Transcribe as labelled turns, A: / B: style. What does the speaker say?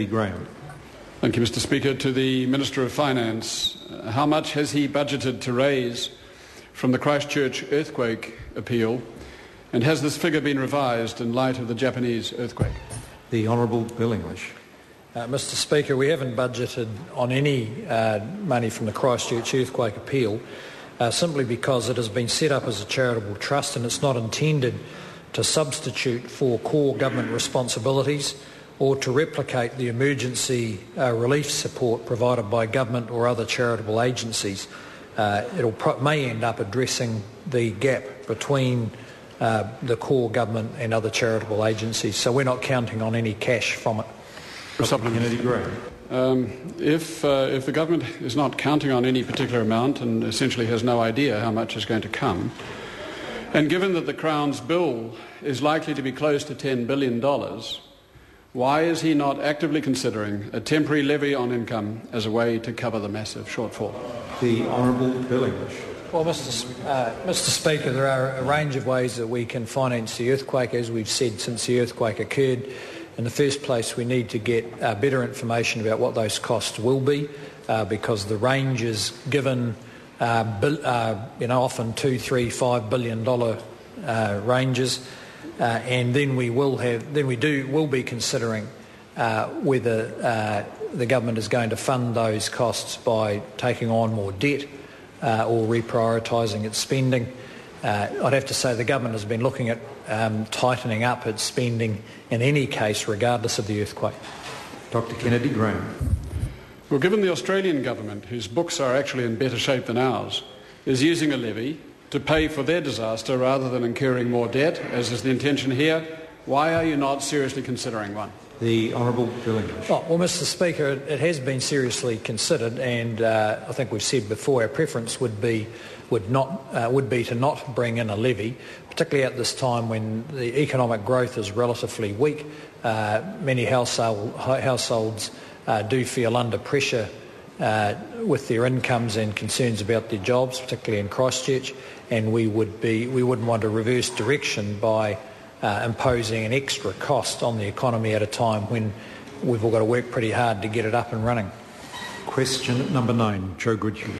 A: Graham.
B: Thank you, Mr. Speaker. To the Minister of Finance, how much has he budgeted to raise from the Christchurch Earthquake Appeal, and has this figure been revised in light of the Japanese earthquake?
A: The Honourable Bill English.
C: Mr. Speaker, we haven't budgeted on any money from the Christchurch Earthquake Appeal simply because it has been set up as a charitable trust and it's not intended to substitute for core government responsibilities or to replicate the emergency relief support provided by government or other charitable agencies. It may end up addressing the gap between the core government and other charitable agencies, so we're not counting on any cash from it.
A: Kennedy Graham.
B: If the government is not counting on any particular amount and essentially has no idea how much is going to come, and given that the Crown's bill is likely to be close to $10 billion, why is he not actively considering a temporary levy on income as a way to cover the massive shortfall?
A: The Honourable Bill English.
C: Well, Mr. Speaker, there are a range of ways that we can finance the earthquake, as we've said since the earthquake occurred. In the first place, we need to get better information about what those costs will be, because the ranges given often $2, $3, $5 billion ranges, and then we'll be considering whether the government is going to fund those costs by taking on more debt or reprioritising its spending. I'd have to say the government has been looking at tightening up its spending in any case, regardless of the earthquake.
A: Dr. Kennedy Graham.
B: Well, given the Australian government, whose books are actually in better shape than ours, is using a levy to pay for their disaster rather than incurring more debt, as is the intention here, why are you not seriously considering one?
A: The Honourable Bill English.
C: Well, Mr. Speaker, it has been seriously considered, and I think we've said before our preference would be to not bring in a levy, particularly at this time when the economic growth is relatively weak. Many households do feel under pressure with their incomes and concerns about their jobs, particularly in Christchurch, and we wouldn't want to reverse direction by imposing an extra cost on the economy at a time when we've all got to work pretty hard to get it up and running.
A: Question number 9, Joe Goodhue.